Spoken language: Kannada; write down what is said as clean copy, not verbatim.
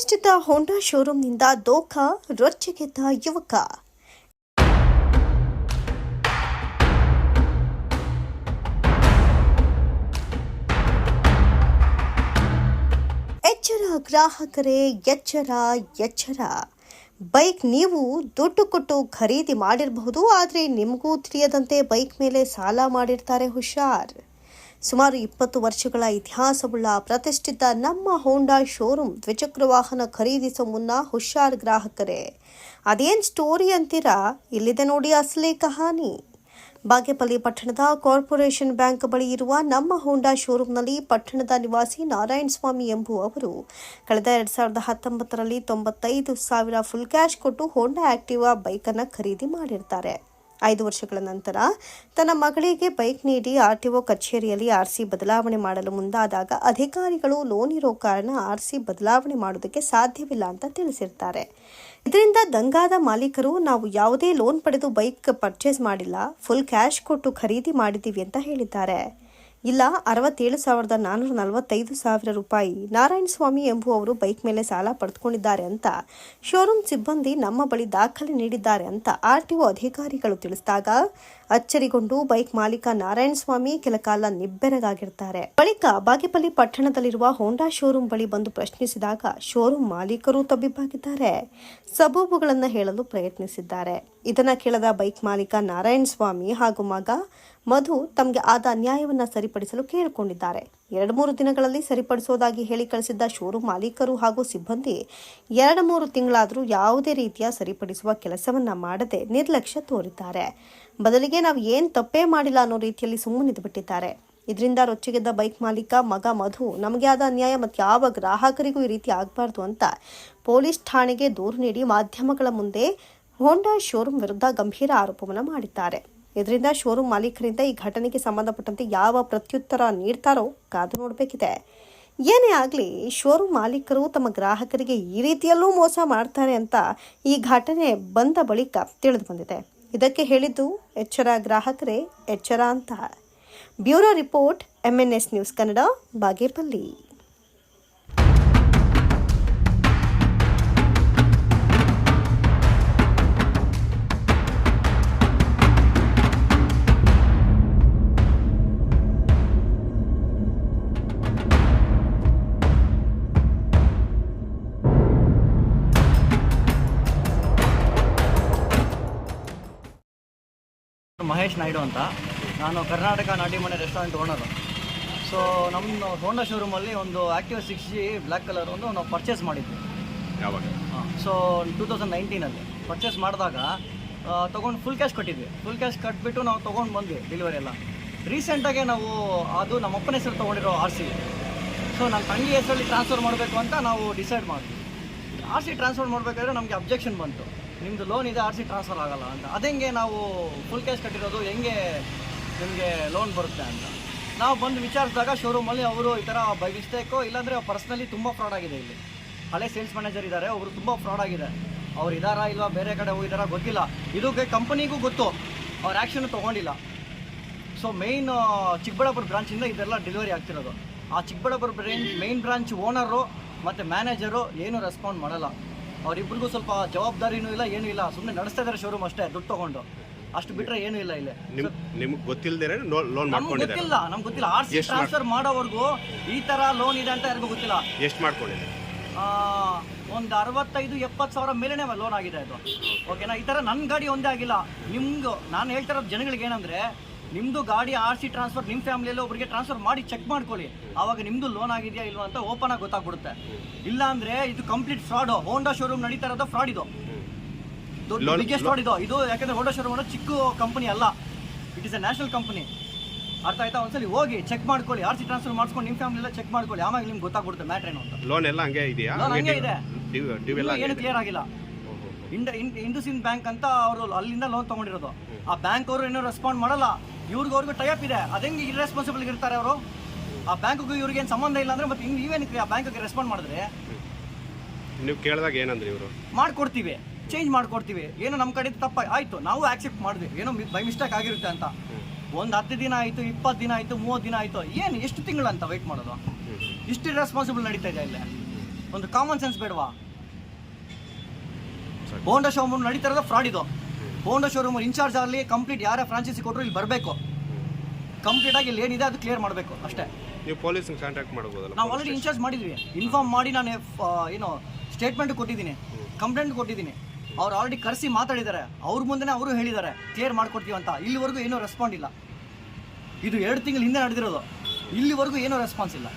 ಪ್ರತಿಷ್ಠಿತ ಹೋಂಡಾ ಶೋರೂಮ್ನಿಂದ ದೋಖಾ, ರೊಚ್ಚಿಗೆದ್ದ ಯುವಕ. ಎಚ್ಚರ ಗ್ರಾಹಕರೇ, ಎಚ್ಚರ ಎಚ್ಚರ. ಬೈಕ್ ನೀವು ದುಡ್ಡು ಕೊಟ್ಟು ಖರೀದಿ ಮಾಡಿರಬಹುದು, ಆದರೆ ನಿಮಗೂ ತಿಳಿಯದಂತೆ ಬೈಕ್ ಮೇಲೆ ಸಾಲ ಮಾಡಿರ್ತಾರೆ. ಹುಷಾರ್. ಸುಮಾರು 20 ವರ್ಷಗಳ ಇತಿಹಾಸವುಳ್ಳ ಪ್ರತಿಷ್ಠಿತ ನಮ್ಮ ಹೋಂಡಾ ಶೋರೂಮ್ ದ್ವಿಚಕ್ರ ವಾಹನ ಖರೀದಿಸೋ ಮುನ್ನ ಹುಷಾರ್ ಗ್ರಾಹಕರೇ. ಅದೇನು ಸ್ಟೋರಿ ಅಂತೀರಾ? ಇಲ್ಲಿದೆ ನೋಡಿ ಅಸಲಿ ಕಹಾನಿ. ಬಾಗೇಪಲ್ಲಿ ಪಟ್ಟಣದ ಕಾರ್ಪೊರೇಷನ್ ಬ್ಯಾಂಕ್ ಬಳಿ ಇರುವ ನಮ್ಮ ಹೋಂಡಾ ಶೋರೂಮ್ನಲ್ಲಿ ಪಟ್ಟಣದ ನಿವಾಸಿ ನಾರಾಯಣ ಸ್ವಾಮಿ ಎಂಬುವವರು ಕಳೆದ 2019ರಲ್ಲಿ 95,000 ಫುಲ್ ಕ್ಯಾಶ್ ಕೊಟ್ಟು ಹೋಂಡಾ ಆಕ್ಟಿವಾ ಬೈಕನ್ನು ಖರೀದಿ ಮಾಡಿರ್ತಾರೆ. 5 ವರ್ಷಗಳ ನಂತರ ತನ್ನ ಮಗಳಿಗೆ ಬೈಕ್ ನೀಡಿ ಆರ್ಟಿಒ ಕಚೇರಿಯಲ್ಲಿ ಆರ್ಸಿ ಬದಲಾವಣೆ ಮಾಡಲು ಮುಂದಾದಾಗ ಅಧಿಕಾರಿಗಳು ಲೋನ್ ಇರೋ ಕಾರಣ ಆರ್ಸಿ ಬದಲಾವಣೆ ಮಾಡೋದಕ್ಕೆ ಸಾಧ್ಯವಿಲ್ಲ ಅಂತ ತಿಳಿಸಿರ್ತಾರೆ. ಇದರಿಂದ ದಂಗಾದ ಮಾಲೀಕರು, ನಾವು ಯಾವುದೇ ಲೋನ್ ಪಡೆದು ಬೈಕ್ ಪರ್ಚೇಸ್ ಮಾಡಿಲ್ಲ, ಫುಲ್ ಕ್ಯಾಶ್ ಕೊಟ್ಟು ಖರೀದಿ ಮಾಡಿದ್ದೀವಿ ಅಂತ ಹೇಳಿದ್ದಾರೆ. ಇಲ್ಲ, 67,445 ರೂಪಾಯಿ ನಾರಾಯಣ ಸ್ವಾಮಿ ಎಂಬುವವರು ಬೈಕ್ ಮೇಲೆ ಸಾಲ ಪಡೆದುಕೊಂಡಿದ್ದಾರೆ ಅಂತ ಶೋರೂಮ್ ಸಿಬ್ಬಂದಿ ನಮ್ಮ ಬಳಿ ದಾಖಲೆ ನೀಡಿದ್ದಾರೆ ಅಂತ ಆರ್ಟಿಒ ಅಧಿಕಾರಿಗಳು ತಿಳಿಸಿದಾಗ ಅಚ್ಚರಿಗೊಂಡು ಬೈಕ್ ಮಾಲೀಕ ನಾರಾಯಣ ಸ್ವಾಮಿ ಕೆಲಕಾಲ ನಿಬ್ಬೆರಗಾಗಿರ್ತಾರೆ. ಬಳಿಕ ಬಾಗೇಪಲ್ಲಿ ಪಟ್ಟಣದಲ್ಲಿರುವ ಹೋಂಡಾ ಶೋರೂಮ್ ಬಳಿ ಬಂದು ಪ್ರಶ್ನಿಸಿದಾಗ ಶೋರೂಮ್ ಮಾಲೀಕರು ತಬ್ಬಿಬ್ಬಾಗಿದ್ದಾರೆ. ಸಬೂಬುಗಳನ್ನು ಹೇಳಲು ಪ್ರಯತ್ನಿಸಿದ್ದಾರೆ. ಇದನ್ನ ಕೇಳದ ಬೈಕ್ ಮಾಲೀಕ ನಾರಾಯಣ ಸ್ವಾಮಿ ಹಾಗೂ ಮಗ ಮಧು ತಮಗೆ ಆದ ಅನ್ಯಾಯವನ್ನು ಸರಿಪಡಿಸಲು ಕೇಳಿಕೊಂಡಿದ್ದಾರೆ. 2-3 ದಿನಗಳಲ್ಲಿ ಸರಿಪಡಿಸೋದಾಗಿ ಹೇಳಿ ಕಳಿಸಿದ್ದ ಶೋರೂಮ್ ಮಾಲೀಕರು ಹಾಗೂ ಸಿಬ್ಬಂದಿ 2-3 ತಿಂಗಳಾದರೂ ಯಾವುದೇ ರೀತಿಯ ಸರಿಪಡಿಸುವ ಕೆಲಸವನ್ನ ಮಾಡದೆ ನಿರ್ಲಕ್ಷ್ಯ ತೋರಿದ್ದಾರೆ. ಬದಲಿಗೆ ನಾವು ಏನು ತಪ್ಪೇ ಮಾಡಿಲ್ಲ ಅನ್ನೋ ರೀತಿಯಲ್ಲಿ ಸುಮ್ಮನಿದ್ದು ಬಿಟ್ಟಿದ್ದಾರೆ. ಇದರಿಂದ ರೊಚ್ಚಿಗೆದ್ದ ಬೈಕ್ ಮಾಲೀಕ ಮಗ ಮಧು, ನಮಗೆ ಆದ ಅನ್ಯಾಯ ಮತ್ತು ಯಾವ ಗ್ರಾಹಕರಿಗೂ ಈ ರೀತಿ ಆಗಬಾರ್ದು ಅಂತ ಪೊಲೀಸ್ ಠಾಣೆಗೆ ದೂರು ನೀಡಿ ಮಾಧ್ಯಮಗಳ ಮುಂದೆ ಹೋಂಡಾ ಶೋರೂಮ್ ವಿರುದ್ಧ ಗಂಭೀರ ಆರೋಪವನ್ನು ಮಾಡಿದ್ದಾರೆ. ಇದರಿಂದ ಶೋರೂಮ್ ಮಾಲೀಕರಿಂದ ಈ ಘಟನೆಗೆ ಸಂಬಂಧಪಟ್ಟಂತೆ ಯಾವ ಪ್ರತ್ಯುತ್ತರ ನೀಡ್ತಾರೋ ಕಾದು ನೋಡಬೇಕಿದೆ. ಏನೇ ಆಗಲಿ, ಶೋರೂಮ್ ಮಾಲೀಕರು ತಮ್ಮ ಗ್ರಾಹಕರಿಗೆ ಈ ರೀತಿಯಲ್ಲೂ ಮೋಸ ಮಾಡ್ತಾರೆ ಅಂತ ಈ ಘಟನೆ ಬಂದ ಬಳಿಕ ತಿಳಿದು ಬಂದಿದೆ. ಇದಕ್ಕೆ ಹೇಳಿದ್ದು ಎಚ್ಚರ ಗ್ರಾಹಕರೇ, ಎಚ್ಚರ ಅಂತ. Bureau report, MNS news Kannada, Bagepalli. Mahesh Naidu ಅಂತ. ನಾನು ಕರ್ನಾಟಕ ನಾಟಿ ಮನೆ ರೆಸ್ಟೋರೆಂಟ್ ಓನರು. ಸೊ ನಮ್ಮ ಹೋಂಡಾ ಶೋರೂಮಲ್ಲಿ ಒಂದು ಆ್ಯಕ್ಟಿವ್ 6G ಬ್ಲ್ಯಾಕ್ ಕಲರ್ ಒಂದು ನಾವು ಪರ್ಚೇಸ್ ಮಾಡಿದ್ವಿ. ಯಾವಾಗ? ಸೊ 2019ಅಲ್ಲಿ ಪರ್ಚೇಸ್ ಮಾಡಿದಾಗ ತೊಗೊಂಡು ಫುಲ್ ಕ್ಯಾಶ್ ಕಟ್ಟಿದ್ವಿ. ಫುಲ್ ಕ್ಯಾಶ್ ಕಟ್ಬಿಟ್ಟು ನಾವು ತೊಗೊಂಡು ಬಂದ್ವಿ ಡೆಲಿವರಿ ಎಲ್ಲ. ರೀಸೆಂಟಾಗೆ ನಾವು ಅದು ನಮ್ಮ ಅಪ್ಪನ ಹೆಸರು ತೊಗೊಂಡಿರೋ RC. ಸೊ ನನ್ನ ತಂಗಿ ಹೆಸರಲ್ಲಿ ಟ್ರಾನ್ಸ್ಫರ್ ಮಾಡಬೇಕು ಅಂತ ನಾವು ಡಿಸೈಡ್ ಮಾಡಿದ್ವಿ. RC ಟ್ರಾನ್ಸ್ಫರ್ ಮಾಡಬೇಕಾದ್ರೆ ನಮಗೆ ಅಬ್ಜೆಕ್ಷನ್ ಬಂತು, ನಿಮ್ಮದು ಲೋನ್ ಇದೆ, RC ಟ್ರಾನ್ಸ್ಫರ್ ಆಗಲ್ಲ ಅಂತ. ಅದೆಂಗೆ ನಾವು ಫುಲ್ ಕ್ಯಾಶ್ ಕಟ್ಟಿರೋದು ಹೆಂಗೆ ನಿಮಗೆ ಲೋನ್ ಬರುತ್ತೆ ಅಂತ ನಾವು ಬಂದು ವಿಚಾರಿಸಿದಾಗ ಶೋರೂಮಲ್ಲಿ ಅವರು ಈ ಥರ ಬೈ ಮಿಸ್ಟೇಕೋ ಇಲ್ಲಾಂದರೆ ಪರ್ಸ್ನಲಿ ತುಂಬ ಫ್ರಾಡ್ ಆಗಿದೆ. ಇಲ್ಲಿ ಹಳೆ ಸೇಲ್ಸ್ ಮ್ಯಾನೇಜರ್ ಇದ್ದಾರೆ, ಅವರು ತುಂಬ ಫ್ರಾಡ್ ಆಗಿದೆ. ಅವ್ರು ಇದ್ದಾರಾ ಇಲ್ವಾ, ಬೇರೆ ಕಡೆ ಹೋಗಿದ್ದಾರಾ ಗೊತ್ತಿಲ್ಲ. ಇದಕ್ಕೆ ಕಂಪನಿಗೂ ಗೊತ್ತು, ಅವ್ರು ಆ್ಯಕ್ಷನ್ ತೊಗೊಂಡಿಲ್ಲ. ಸೊ ಮೇಯ್ನ್ ಚಿಕ್ಕಬಳ್ಳಾಪುರ ಬ್ರಾಂಚಿಂದ ಇದೆಲ್ಲ ಡೆಲಿವರಿ ಆಗ್ತಿರೋದು. ಆ ಚಿಕ್ಕಬಳ್ಳಾಪುರ ಮೇಯ್ನ್ ಬ್ರಾಂಚ್ ಓನರು ಮತ್ತು ಮ್ಯಾನೇಜರು ಏನೂ ರೆಸ್ಪಾಂಡ್ ಮಾಡಲ್ಲ. ಅವರಿಬ್ಬರಿಗೂ ಸ್ವಲ್ಪ ಜವಾಬ್ದಾರಿನೂ ಇಲ್ಲ, ಏನೂ ಇಲ್ಲ. ಸುಮ್ಮನೆ ನಡೆಸ್ತಾ ಇದ್ದಾರೆ ಶೋರೂಮ್ ಅಷ್ಟೇ, ದುಡ್ಡು ತೊಗೊಂಡು. ಅಷ್ಟು ಬಿಟ್ಟರೆ ಏನೂ ಇಲ್ಲ. ಇಲ್ಲಿ ನಿಮ್ಗೆ ಗೊತ್ತಿಲ್ಲದೆ ಲೋನ್ ನಮ್ಗೆ ಗೊತ್ತಿಲ್ಲ. RC ಟ್ರಾನ್ಸ್ಫರ್ ಮಾಡೋವರೆಗೂ ಈ ಥರ ಲೋನ್ ಇದೆ ಅಂತ ಯಾರಿಗೂ ಗೊತ್ತಿಲ್ಲ. ಎಷ್ಟು ಮಾಡ್ಕೊಂಡಿದೆ? ಒಂದು 65-70 ಸಾವಿರ ಮೇಲೇ ಲೋನ್ ಆಗಿದೆ ಅದು. ಓಕೆನಾ? ಈ ಥರ ನನ್ನ ಗಾಡಿ ಒಂದೇ ಆಗಿಲ್ಲ. ನಿಮ್ಗೆ ನಾನು ಹೇಳ್ತಿರೋದು ಜನಗಳಿಗೆ ಏನಂದರೆ, ನಿಮ್ಮದು ಗಾಡಿ RC ಟ್ರಾನ್ಸ್ಫರ್ ನಿಮ್ಮ ಫ್ಯಾಮಿಲಿಯಲ್ಲಿ ಒಬ್ಬರಿಗೆ ಟ್ರಾನ್ಸ್ಫರ್ ಮಾಡಿ ಚೆಕ್ ಮಾಡ್ಕೊಳ್ಳಿ. ಆವಾಗ ನಿಮ್ಮದು ಲೋನ್ ಆಗಿದೆಯಾ ಇಲ್ವಾ ಅಂತ ಓಪನ್ ಆಗಿ ಗೊತ್ತಾಗ್ಬಿಡುತ್ತೆ. ಇಲ್ಲ ಅಂದರೆ ಇದು ಕಂಪ್ಲೀಟ್ ಫ್ರಾಡು. ಹೋಂಡಾ ಶೋರೂಮ್ ನಡೀತಾ ಇರೋದು ಫ್ರಾಡ್. ಇದು ಬಿಗ್ಗೆಸ್ಟ್ ಫ್ರಾಡ್ ಇದು. ಯಾಕಂದರೆ ಹೋಂಡಾ ಶೋರೂಮ್ ಅನ್ನೋ ಚಿಕ್ಕ ಕಂಪನಿ ಅಲ್ಲ, it is A national company. ಅರ್ಥ ಆಯ್ತಾ? ಒಂದ್ಸಲಿ ಹೋಗಿ ಚೆಕ್ ಮಾಡ್ಕೊಳ್ಳಿ, RC ಟ್ರಾನ್ಸ್ಫರ್ ಮಾಡಿಸ್ಕೊಂಡು ನಿಮ್ಮ ಫ್ಯಾಮಿಲಿ ಎಲ್ಲ ಚೆಕ್ ಮಾಡ್ಕೊಳ್ಳಿ. ಆವಾಗ ನಿಮ್ಗೆ ಗೊತ್ತಾಗ್ಬಿಡುತ್ತೆ ಮ್ಯಾಟ್ರ್ ಏನು ಅಂತ. ಲೋನ್ ಎಲ್ಲ ಹಂಗೆ ಇದೆಯಾ? ಲೋನ್ ಹಂಗೆ ಇದೆ, ಏನು ಕ್ಲಿಯರ್ ಆಗಿಲ್ಲ. ಇಂಡಸ್ಇಂಡ್ ಬ್ಯಾಂಕ್ ಅಂತ ಅವರು ಅಲ್ಲಿಂದ ಲೋನ್ ತೊಗೊಂಡಿರೋದು. ಆ ಬ್ಯಾಂಕ್ ಅವರು ಏನೋ ರೆಸ್ಪಾಂಡ್ ಮಾಡಲ್ಲ. ಅವ್ರಿಗೂ ಟೈಅಪ್ ಇದೆ. ಅದಂಗೆ ಇರ್ರೆಸ್ಪಾನ್ಸಿಬಲ್ ಇರ್ತಾರೆ ಅವರು. ಆ ಬ್ಯಾಂಕ್ಗೂ ಇವ್ರಿಗೇನು ಸಂಬಂಧ ಇಲ್ಲ ಅಂದರೆ ಮತ್ತೆ ನೀವೇನಕ್ಕೆ ಆ ಬ್ಯಾಂಕಿಗೆ ರೆಸ್ಪಾಂಡ್ ಮಾಡಿದ್ರೆ? ನೀವು ಕೇಳಿದಾಗ ಏನಂದ್ರೆ ಇವರು ಮಾಡ್ಕೊಡ್ತೀವಿ, ಚೇಂಜ್ ಮಾಡ್ಕೊಡ್ತೀವಿ. ಏನೋ ನಮ್ಮ ಕಡೆ ತಪ್ಪ ಆಯಿತು, ನಾವು ಆಕ್ಸೆಪ್ಟ್ ಮಾಡಿದ್ವಿ, ಏನೋ ಬೈ ಮಿಸ್ಟೇಕ್ ಆಗಿರುತ್ತೆ ಅಂತ. ಒಂದು 10 ದಿನ ಆಯಿತು, 20 ದಿನ ಆಯಿತು, 30 ದಿನ ಆಯಿತು, ಏನು ಎಷ್ಟು ತಿಂಗಳು ಅಂತ ವೆಯ್ಟ್ ಮಾಡೋದು? ಇಷ್ಟು ರೆಸ್ಪಾನ್ಸಿಬಲ್ ನಡೀತಾ ಇದೆ ಇಲ್ಲಿ. ಒಂದು ಕಾಮನ್ ಸೆನ್ಸ್ ಬೇಡವಾ? ಹೋಂಡಾ ಶೋರೂಮ್ ನಡೀತಾ ಇರೋದು ಫ್ರಾಡ್ ಇದು. ಹೋಂಡಾ ಶೋರೂಮ್ ಇನ್ಚಾರ್ಜ್ ಆಗಲಿ ಕಂಪ್ಲೀಟ್ ಯಾರೇ ಫ್ರಾಂಚೈಸಿ ಕೊಟ್ಟರು ಇಲ್ಲಿ ಬರಬೇಕು, ಕಂಪ್ಲೀಟ್ ಆಗಿ ಇಲ್ಲಿ ಏನಿದೆ ಅದು ಕ್ಲಿಯರ್ ಮಾಡಬೇಕು ಅಷ್ಟೇ. ನೀವು ಪೊಲೀಸ್ಗೆ ಕಾಂಟ್ಯಾಕ್ಟ್ ಮಾಡ್ಬೋದಲ್ಲ? ನಾವು ಆಲ್ರೆಡಿ ಇನ್ಚಾರ್ಜ್ ಮಾಡಿದ್ವಿ, ಇನ್ಫಾರ್ಮ್ ಮಾಡಿ ನಾನು ಏನು ಸ್ಟೇಟ್ಮೆಂಟ್ ಕೊಟ್ಟಿದ್ದೀನಿ, ಕಂಪ್ಲೇಂಟ್ ಕೊಟ್ಟಿದ್ದೀನಿ. ಅವ್ರು ಆಲ್ರೆಡಿ ಕರೆಸಿ ಮಾತಾಡಿದ್ದಾರೆ, ಅವ್ರ ಮುಂದೆ ಅವರು ಹೇಳಿದ್ದಾರೆ ಕ್ಲಿಯರ್ ಮಾಡ್ಕೊಡ್ತೀವಿ ಅಂತ. ಇಲ್ಲಿವರೆಗೂ ಏನೂ ರೆಸ್ಪಾಂಡ್ ಇಲ್ಲ. ಇದು 2 ತಿಂಗಳ ಹಿಂದೆ ನಡೆದಿರೋದು, ಇಲ್ಲಿವರೆಗೂ ಏನೂ ರೆಸ್ಪಾನ್ಸ್ ಇಲ್ಲ.